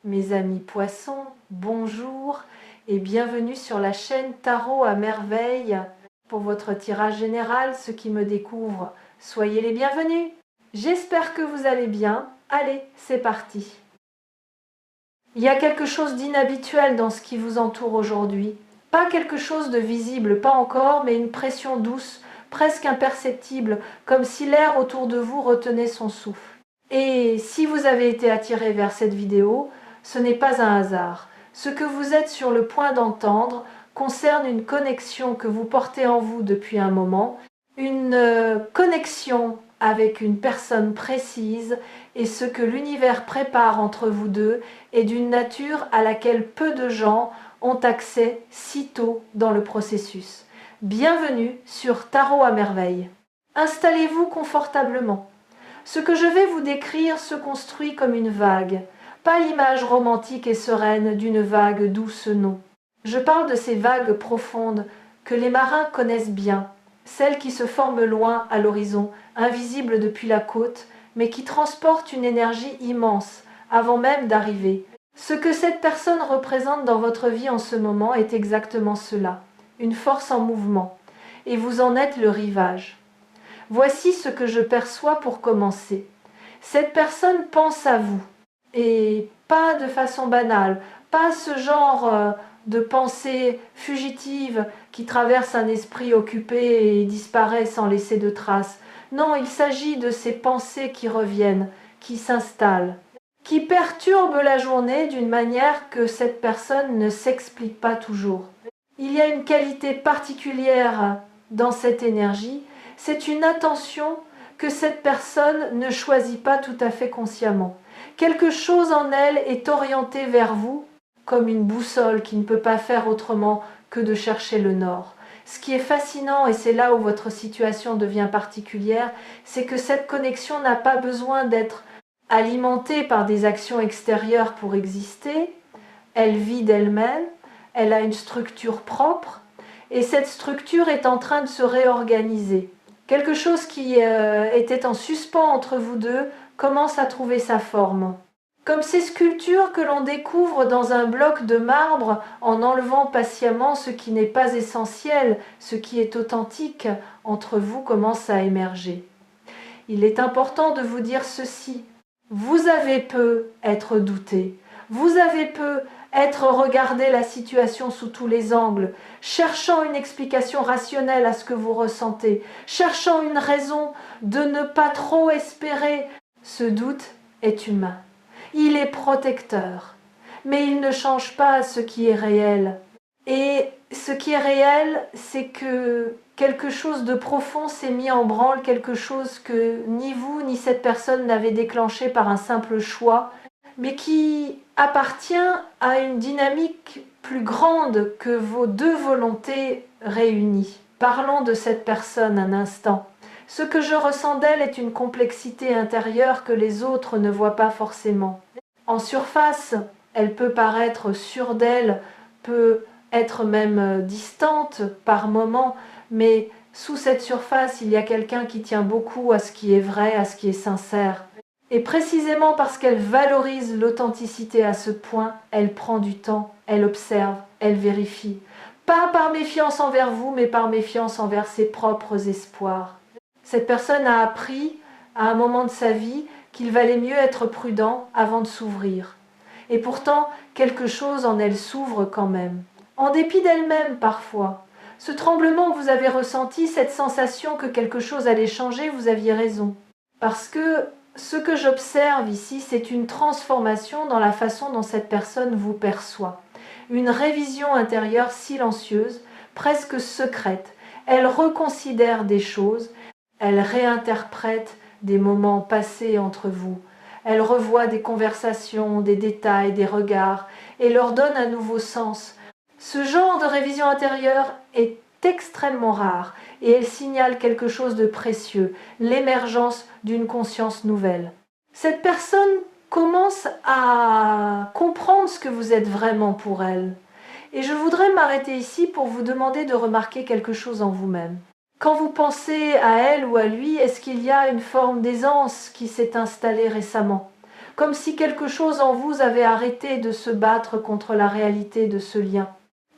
Mes amis poissons, bonjour et bienvenue sur la chaîne Tarot à merveille. Pour votre tirage général, ceux qui me découvrent, soyez les bienvenus. J'espère que vous allez bien. Allez, c'est parti. Il y a quelque chose d'inhabituel dans ce qui vous entoure aujourd'hui. Pas quelque chose de visible, pas encore, mais une pression douce, presque imperceptible, comme si l'air autour de vous retenait son souffle. Et si vous avez été attiré vers cette vidéo, ce n'est pas un hasard. Ce que vous êtes sur le point d'entendre concerne une connexion que vous portez en vous depuis un moment, une connexion avec une personne précise, et ce que l'univers prépare entre vous deux est d'une nature à laquelle peu de gens ont accès si tôt dans le processus. Bienvenue sur Tarot à merveille. Installez-vous confortablement. Ce que je vais vous décrire se construit comme une vague, pas l'image romantique et sereine d'une vague douce, non. Je parle de ces vagues profondes que les marins connaissent bien, celles qui se forment loin à l'horizon, invisibles depuis la côte, mais qui transportent une énergie immense avant même d'arriver. Ce que cette personne représente dans votre vie en ce moment est exactement cela, une force en mouvement, et vous en êtes le rivage. Voici ce que je perçois pour commencer. Cette personne pense à vous, et pas de façon banale, pas ce genre de pensée fugitive qui traverse un esprit occupé et disparaît sans laisser de traces. Non, il s'agit de ces pensées qui reviennent, qui s'installent, qui perturbent la journée d'une manière que cette personne ne s'explique pas toujours. Il y a une qualité particulière dans cette énergie, c'est une attention que cette personne ne choisit pas tout à fait consciemment. Quelque chose en elle est orienté vers vous, comme une boussole qui ne peut pas faire autrement que de chercher le nord. Ce qui est fascinant, et c'est là où votre situation devient particulière, c'est que cette connexion n'a pas besoin d'être alimentée par des actions extérieures pour exister. Elle vit d'elle-même, elle a une structure propre, et cette structure est en train de se réorganiser. Quelque chose qui était en suspens entre vous deux commence à trouver sa forme. Comme ces sculptures que l'on découvre dans un bloc de marbre en enlevant patiemment ce qui n'est pas essentiel, ce qui est authentique, entre vous commence à émerger. Il est important de vous dire ceci. Vous avez peu être douté. Vous avez peu être regardé la situation sous tous les angles, cherchant une explication rationnelle à ce que vous ressentez, cherchant une raison de ne pas trop espérer. Ce doute est humain. Il est protecteur, mais il ne change pas ce qui est réel. Et ce qui est réel, c'est que quelque chose de profond s'est mis en branle, quelque chose que ni vous ni cette personne n'avez déclenché par un simple choix, mais qui appartient à une dynamique plus grande que vos deux volontés réunies. Parlons de cette personne un instant. Ce que je ressens d'elle est une complexité intérieure que les autres ne voient pas forcément. En surface, elle peut paraître sûre d'elle, peut être même distante par moments, mais sous cette surface, il y a quelqu'un qui tient beaucoup à ce qui est vrai, à ce qui est sincère. Et précisément parce qu'elle valorise l'authenticité à ce point, elle prend du temps, elle observe, elle vérifie. Pas par méfiance envers vous, mais par méfiance envers ses propres espoirs. Cette personne a appris, à un moment de sa vie, qu'il valait mieux être prudent avant de s'ouvrir. Et pourtant, quelque chose en elle s'ouvre quand même. En dépit d'elle-même parfois. Ce tremblement que vous avez ressenti, cette sensation que quelque chose allait changer, vous aviez raison. Parce que ce que j'observe ici, c'est une transformation dans la façon dont cette personne vous perçoit. Une révision intérieure silencieuse, presque secrète. Elle reconsidère des choses, elle réinterprète des moments passés entre vous. Elle revoit des conversations, des détails, des regards, et leur donne un nouveau sens. Ce genre de révision intérieure est extrêmement rare, et elle signale quelque chose de précieux, l'émergence d'une conscience nouvelle. Cette personne commence à comprendre ce que vous êtes vraiment pour elle. Et je voudrais m'arrêter ici pour vous demander de remarquer quelque chose en vous-même. Quand vous pensez à elle ou à lui, est-ce qu'il y a une forme d'aisance qui s'est installée récemment? comme si quelque chose en vous avait arrêté de se battre contre la réalité de ce lien.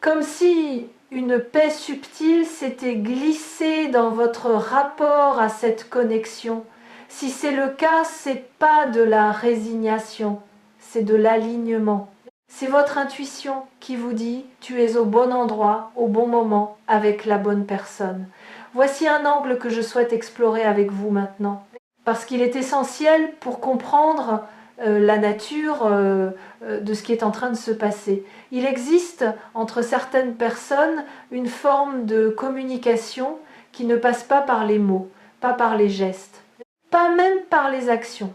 Comme si une paix subtile s'était glissée dans votre rapport à cette connexion. Si c'est le cas, c'est pas de la résignation, c'est de l'alignement. C'est votre intuition qui vous dit « tu es au bon endroit, au bon moment, avec la bonne personne ». Voici un angle que je souhaite explorer avec vous maintenant, parce qu'il est essentiel pour comprendre la nature de ce qui est en train de se passer. Il existe entre certaines personnes une forme de communication qui ne passe pas par les mots, pas par les gestes, pas même par les actions.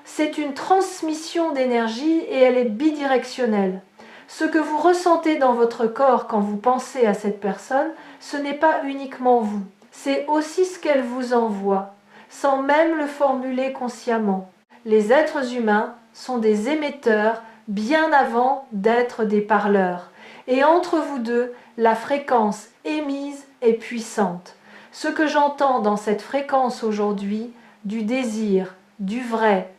C'est une transmission d'énergie et elle est bidirectionnelle. Ce que vous ressentez dans votre corps quand vous pensez à cette personne, ce n'est pas uniquement vous. C'est aussi ce qu'elle vous envoie, sans même le formuler consciemment. Les êtres humains sont des émetteurs bien avant d'être des parleurs. Et entre vous deux, la fréquence émise est puissante. Ce que j'entends dans cette fréquence aujourd'hui, du désir, du vrai,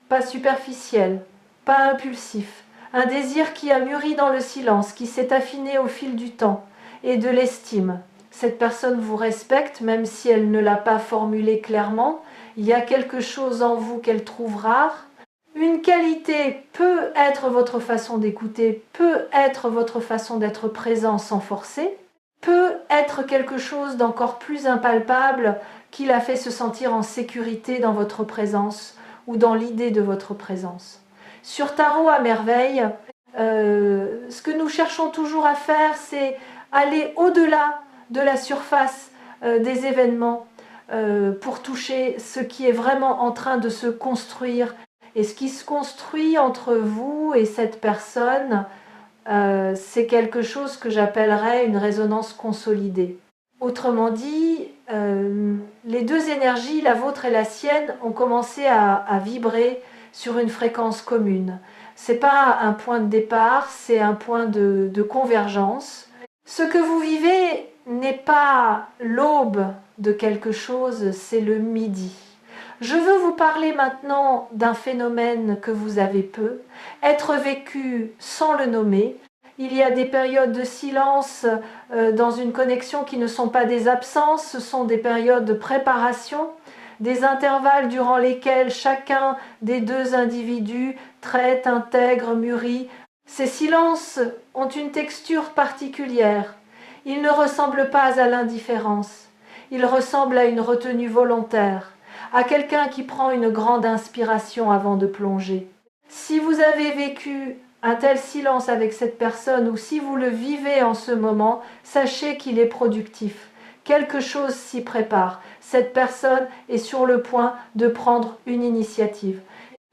pas superficiel, pas impulsif, un désir qui a mûri dans le silence, qui s'est affiné au fil du temps, et de l'estime. Cette personne vous respecte, même si elle ne l'a pas formulé clairement. Il y a quelque chose en vous qu'elle trouve rare. Une qualité peut être votre façon d'écouter, peut être votre façon d'être présent sans forcer, peut être quelque chose d'encore plus impalpable qui la fait se sentir en sécurité dans votre présence ou dans l'idée de votre présence. Sur Tarot à merveille, ce que nous cherchons toujours à faire, c'est aller au-delà de la surface des événements pour toucher ce qui est vraiment en train de se construire. Et ce qui se construit entre vous et cette personne, c'est quelque chose que j'appellerais une résonance consolidée. Autrement dit, les deux énergies, la vôtre et la sienne, ont commencé à vibrer sur une fréquence commune. Ce n'est pas un point de départ, c'est un point de convergence. Ce que vous vivez n'est pas l'aube de quelque chose, c'est le midi. Je veux vous parler maintenant d'un phénomène que vous avez peu, être vécu sans le nommer. Il y a des périodes de silence dans une connexion qui ne sont pas des absences, ce sont des périodes de préparation, des intervalles durant lesquels chacun des deux individus traite, intègre, mûrit. Ces silences ont une texture particulière. Ils ne ressemblent pas à l'indifférence. Ils ressemblent à une retenue volontaire, à quelqu'un qui prend une grande inspiration avant de plonger. Si vous avez vécu un tel silence avec cette personne ou si vous le vivez en ce moment, sachez qu'il est productif. Quelque chose s'y prépare. Cette personne est sur le point de prendre une initiative.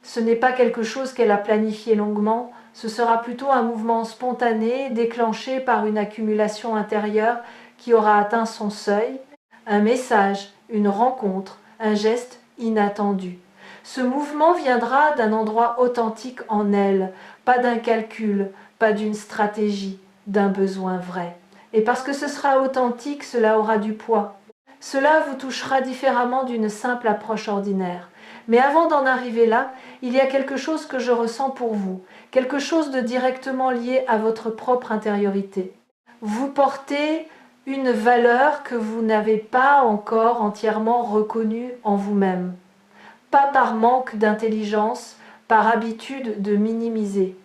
Ce n'est pas quelque chose qu'elle a planifié longuement, ce sera plutôt un mouvement spontané déclenché par une accumulation intérieure qui aura atteint son seuil, un message, une rencontre, un geste inattendu. Ce mouvement viendra d'un endroit authentique en elle, pas d'un calcul, pas d'une stratégie, d'un besoin vrai. Et parce que ce sera authentique, cela aura du poids. Cela vous touchera différemment d'une simple approche ordinaire. Mais avant d'en arriver là, il y a quelque chose que je ressens pour vous, quelque chose de directement lié à votre propre intériorité. Vous portez une valeur que vous n'avez pas encore entièrement reconnue en vous-même. Pas par manque d'intelligence, par habitude de minimiser.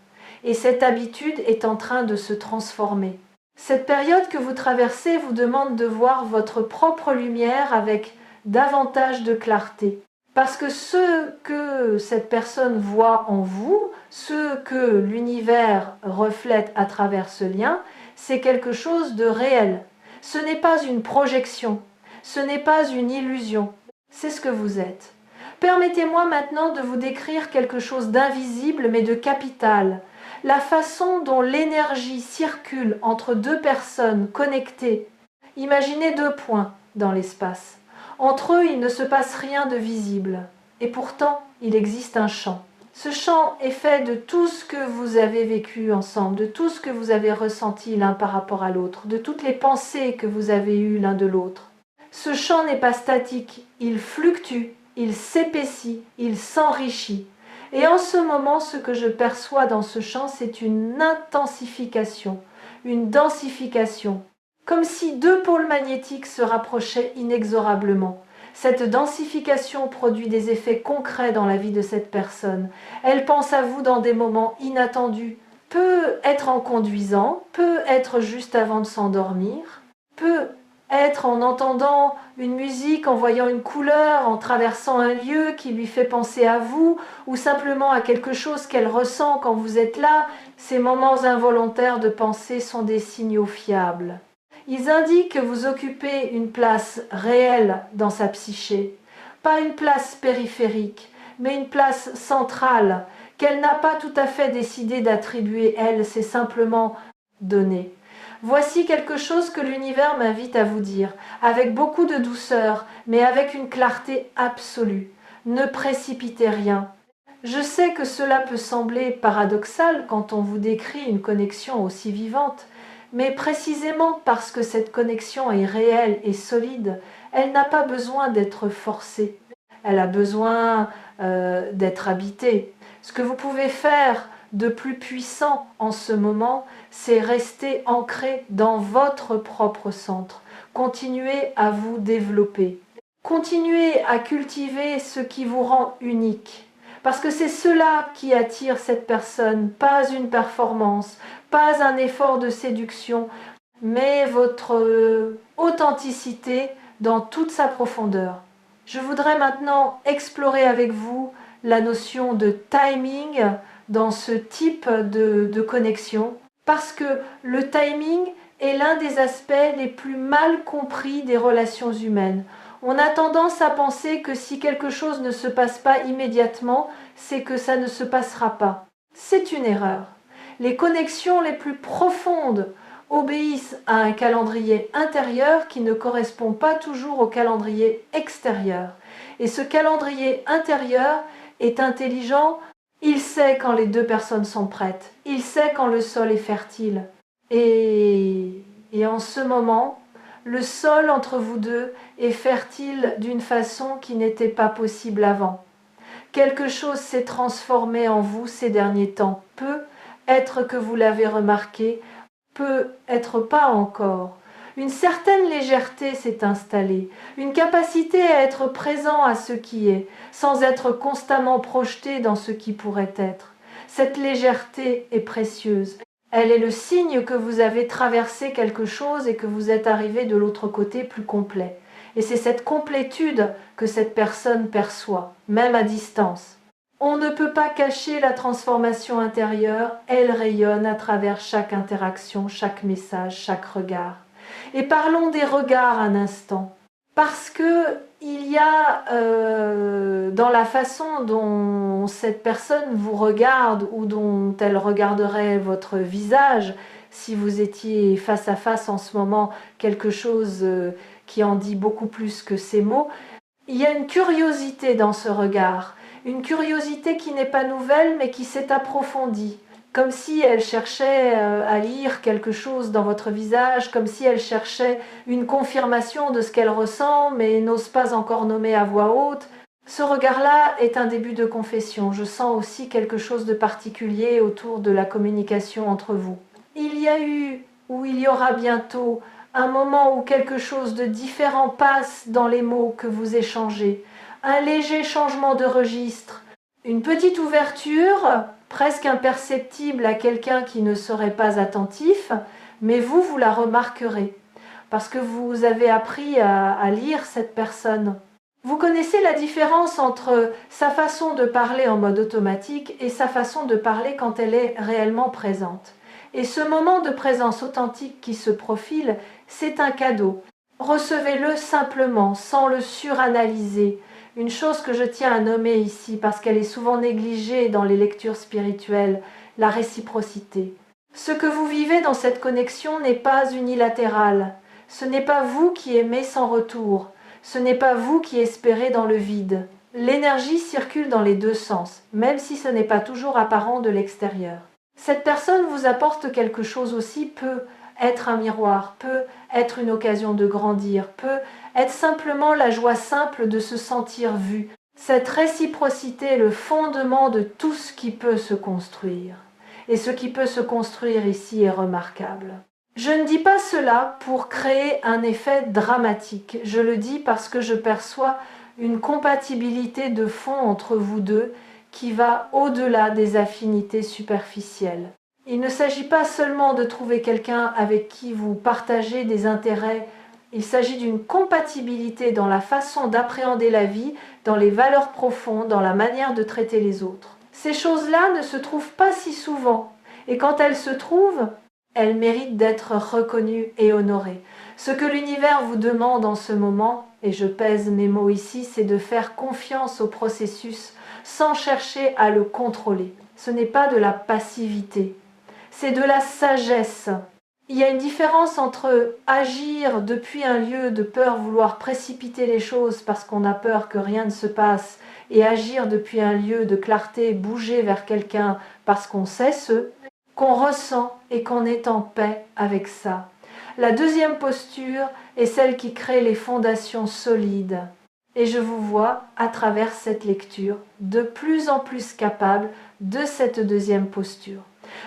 Et cette habitude est en train de se transformer. Cette période que vous traversez vous demande de voir votre propre lumière avec davantage de clarté. Parce que ce que cette personne voit en vous, ce que l'univers reflète à travers ce lien, c'est quelque chose de réel. Ce n'est pas une projection, ce n'est pas une illusion, c'est ce que vous êtes. Permettez-moi maintenant de vous décrire quelque chose d'invisible mais de capital. La façon dont l'énergie circule entre deux personnes connectées. Imaginez deux points dans l'espace. Entre eux, il ne se passe rien de visible. Et pourtant, il existe un champ. Ce champ est fait de tout ce que vous avez vécu ensemble, de tout ce que vous avez ressenti l'un par rapport à l'autre, de toutes les pensées que vous avez eues l'un de l'autre. Ce champ n'est pas statique, il fluctue, il s'épaissit, il s'enrichit. Et en ce moment, ce que je perçois dans ce chant, c'est une intensification, une densification, comme si deux pôles magnétiques se rapprochaient inexorablement. Cette densification produit des effets concrets dans la vie de cette personne. Elle pense à vous dans des moments inattendus. Peut être en conduisant, peut être juste avant de s'endormir, peut être en entendant une musique, en voyant une couleur, en traversant un lieu qui lui fait penser à vous, ou simplement à quelque chose qu'elle ressent quand vous êtes là. Ces moments involontaires de pensée sont des signaux fiables. Ils indiquent que vous occupez une place réelle dans sa psyché, pas une place périphérique, mais une place centrale, qu'elle n'a pas tout à fait décidé d'attribuer, elle, c'est simplement donné. Voici quelque chose que l'univers m'invite à vous dire, avec beaucoup de douceur, mais avec une clarté absolue. Ne précipitez rien. Je sais que cela peut sembler paradoxal quand on vous décrit une connexion aussi vivante, mais précisément parce que cette connexion est réelle et solide, elle n'a pas besoin d'être forcée. Elle a besoin d'être habitée. Ce que vous pouvez faire de plus puissant en ce moment, c'est rester ancré dans votre propre centre. Continuez à vous développer. Continuez à cultiver ce qui vous rend unique. Parce que c'est cela qui attire cette personne, pas une performance, pas un effort de séduction, mais votre authenticité dans toute sa profondeur. Je voudrais maintenant explorer avec vous la notion de timing dans ce type de connexion, parce que le timing est l'un des aspects les plus mal compris des relations humaines. On a tendance à penser que si quelque chose ne se passe pas immédiatement, c'est que ça ne se passera pas. C'est une erreur. Les connexions les plus profondes obéissent à un calendrier intérieur qui ne correspond pas toujours au calendrier extérieur. Et ce calendrier intérieur est intelligent, il sait quand les deux personnes sont prêtes, il sait quand le sol est fertile. Et en ce moment, le sol entre vous deux est fertile d'une façon qui n'était pas possible avant. Quelque chose s'est transformé en vous ces derniers temps. Peut être que vous l'avez remarqué, peut être pas encore. Une certaine légèreté s'est installée, une capacité à être présent à ce qui est, sans être constamment projeté dans ce qui pourrait être. Cette légèreté est précieuse. Elle est le signe que vous avez traversé quelque chose et que vous êtes arrivé de l'autre côté plus complet. Et c'est cette complétude que cette personne perçoit, même à distance. On ne peut pas cacher la transformation intérieure, elle rayonne à travers chaque interaction, chaque message, chaque regard. Et parlons des regards un instant, parce que il y a dans la façon dont cette personne vous regarde ou dont elle regarderait votre visage, si vous étiez face à face en ce moment, quelque chose qui en dit beaucoup plus que ces mots, il y a une curiosité dans ce regard, une curiosité qui n'est pas nouvelle mais qui s'est approfondie. Comme si elle cherchait à lire quelque chose dans votre visage, comme si elle cherchait une confirmation de ce qu'elle ressent, mais n'ose pas encore nommer à voix haute. Ce regard-là est un début de confession. Je sens aussi quelque chose de particulier autour de la communication entre vous. Il y a eu, ou il y aura bientôt, un moment où quelque chose de différent passe dans les mots que vous échangez. Un léger changement de registre, une petite ouverture, presque imperceptible à quelqu'un qui ne serait pas attentif, mais vous la remarquerez, parce que vous avez appris à lire cette personne. Vous connaissez la différence entre sa façon de parler en mode automatique et sa façon de parler quand elle est réellement présente. Et ce moment de présence authentique qui se profile, c'est un cadeau. Recevez-le simplement, sans le suranalyser. Une chose que je tiens à nommer ici, parce qu'elle est souvent négligée dans les lectures spirituelles, la réciprocité. Ce que vous vivez dans cette connexion n'est pas unilatéral. Ce n'est pas vous qui aimez sans retour. Ce n'est pas vous qui espérez dans le vide. L'énergie circule dans les deux sens, même si ce n'est pas toujours apparent de l'extérieur. Cette personne vous apporte quelque chose aussi, peut être un miroir, peut être une occasion de grandir, peut être simplement la joie simple de se sentir vu. Cette réciprocité est le fondement de tout ce qui peut se construire. Et ce qui peut se construire ici est remarquable. Je ne dis pas cela pour créer un effet dramatique. Je le dis parce que je perçois une compatibilité de fond entre vous deux qui va au-delà des affinités superficielles. Il ne s'agit pas seulement de trouver quelqu'un avec qui vous partagez des intérêts, il s'agit d'une compatibilité dans la façon d'appréhender la vie, dans les valeurs profondes, dans la manière de traiter les autres. Ces choses-là ne se trouvent pas si souvent, et quand elles se trouvent, elles méritent d'être reconnues et honorées. Ce que l'univers vous demande en ce moment, et je pèse mes mots ici, c'est de faire confiance au processus sans chercher à le contrôler. Ce n'est pas de la passivité, c'est de la sagesse. Il y a une différence entre agir depuis un lieu de peur, vouloir précipiter les choses parce qu'on a peur que rien ne se passe, et agir depuis un lieu de clarté, bouger vers quelqu'un parce qu'on sait ce qu'on ressent et qu'on est en paix avec ça. La deuxième posture est celle qui crée les fondations solides. Et je vous vois, à travers cette lecture, de plus en plus capable de cette deuxième posture.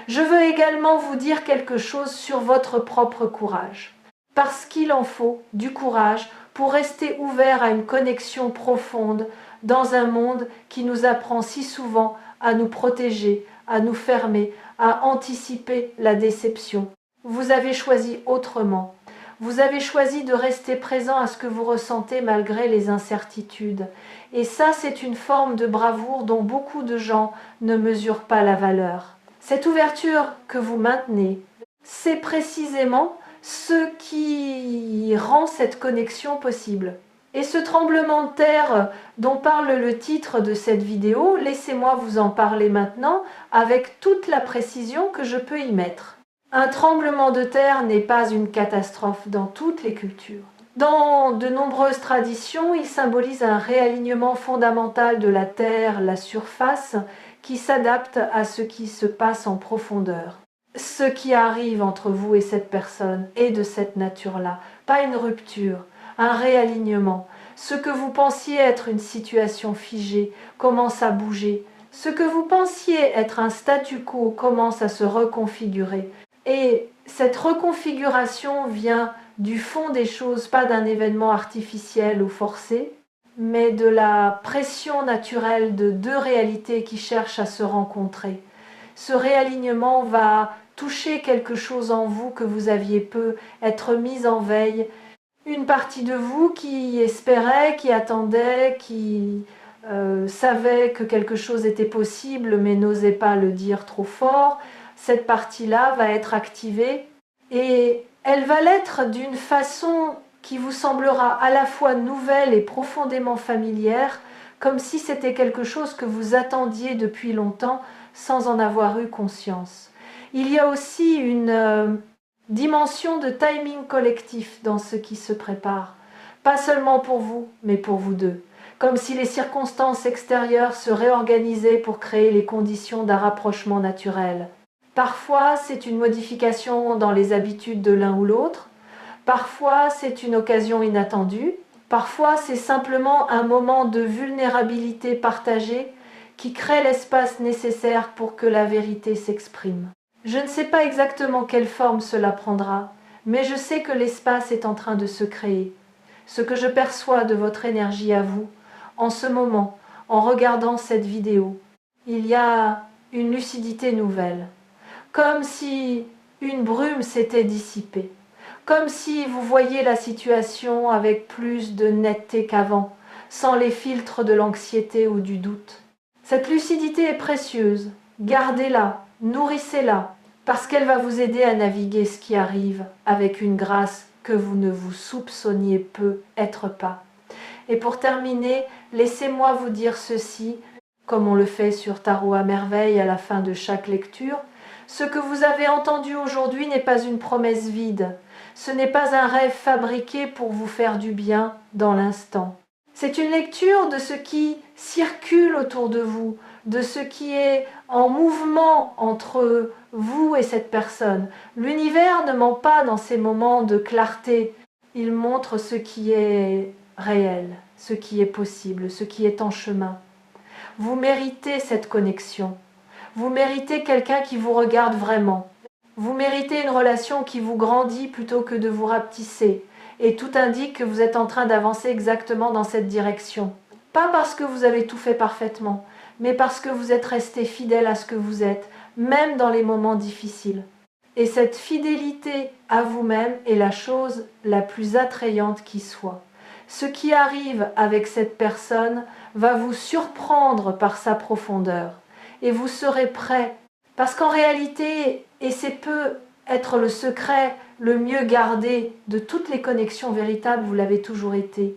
Je veux également vous dire quelque chose sur votre propre courage. Parce qu'il en faut du courage pour rester ouvert à une connexion profonde dans un monde qui nous apprend si souvent à nous protéger, à nous fermer, à anticiper la déception. Vous avez choisi autrement. Vous avez choisi de rester présent à ce que vous ressentez malgré les incertitudes. Et ça, c'est une forme de bravoure dont beaucoup de gens ne mesurent pas la valeur. Cette ouverture que vous maintenez, c'est précisément ce qui rend cette connexion possible. Et ce tremblement de terre dont parle le titre de cette vidéo, laissez-moi vous en parler maintenant avec toute la précision que je peux y mettre. Un tremblement de terre n'est pas une catastrophe dans toutes les cultures. Dans de nombreuses traditions, il symbolise un réalignement fondamental de la terre, la surface, qui s'adapte à ce qui se passe en profondeur. Ce qui arrive entre vous et cette personne est de cette nature-là, pas une rupture, un réalignement. Ce que vous pensiez être une situation figée commence à bouger. Ce que vous pensiez être un statu quo commence à se reconfigurer. Et cette reconfiguration vient du fond des choses, pas d'un événement artificiel ou forcé, mais de la pression naturelle de deux réalités qui cherchent à se rencontrer. Ce réalignement va toucher quelque chose en vous que vous aviez peu, être mis en veille. Une partie de vous qui espérait, qui attendait, qui savait que quelque chose était possible mais n'osait pas le dire trop fort, cette partie-là va être activée et elle va l'être d'une façon qui vous semblera à la fois nouvelle et profondément familière, comme si c'était quelque chose que vous attendiez depuis longtemps sans en avoir eu conscience. Il y a aussi une dimension de timing collectif dans ce qui se prépare, pas seulement pour vous, mais pour vous deux. Comme si les circonstances extérieures se réorganisaient pour créer les conditions d'un rapprochement naturel. Parfois, c'est une modification dans les habitudes de l'un ou l'autre. Parfois, c'est une occasion inattendue. Parfois, c'est simplement un moment de vulnérabilité partagée qui crée l'espace nécessaire pour que la vérité s'exprime. Je ne sais pas exactement quelle forme cela prendra, mais je sais que l'espace est en train de se créer. Ce que je perçois de votre énergie à vous, en ce moment, en regardant cette vidéo, il y a une lucidité nouvelle. Comme si une brume s'était dissipée, comme si vous voyiez la situation avec plus de netteté qu'avant, sans les filtres de l'anxiété ou du doute. Cette lucidité est précieuse, gardez-la, nourrissez-la, parce qu'elle va vous aider à naviguer ce qui arrive avec une grâce que vous ne vous soupçonniez peu être pas. Et pour terminer, laissez-moi vous dire ceci, comme on le fait sur Tarot à merveille à la fin de chaque lecture. Ce que vous avez entendu aujourd'hui n'est pas une promesse vide. Ce n'est pas un rêve fabriqué pour vous faire du bien dans l'instant. C'est une lecture de ce qui circule autour de vous, de ce qui est en mouvement entre vous et cette personne. L'univers ne ment pas dans ces moments de clarté. Il montre ce qui est réel, ce qui est possible, ce qui est en chemin. Vous méritez cette connexion. Vous méritez quelqu'un qui vous regarde vraiment. Vous méritez une relation qui vous grandit plutôt que de vous rapetisser. Et tout indique que vous êtes en train d'avancer exactement dans cette direction. Pas parce que vous avez tout fait parfaitement, mais parce que vous êtes resté fidèle à ce que vous êtes, même dans les moments difficiles. Et cette fidélité à vous-même est la chose la plus attrayante qui soit. Ce qui arrive avec cette personne va vous surprendre par sa profondeur. Et vous serez prêt. Parce qu'en réalité, et c'est peut être le secret le mieux gardé de toutes les connexions véritables, vous l'avez toujours été.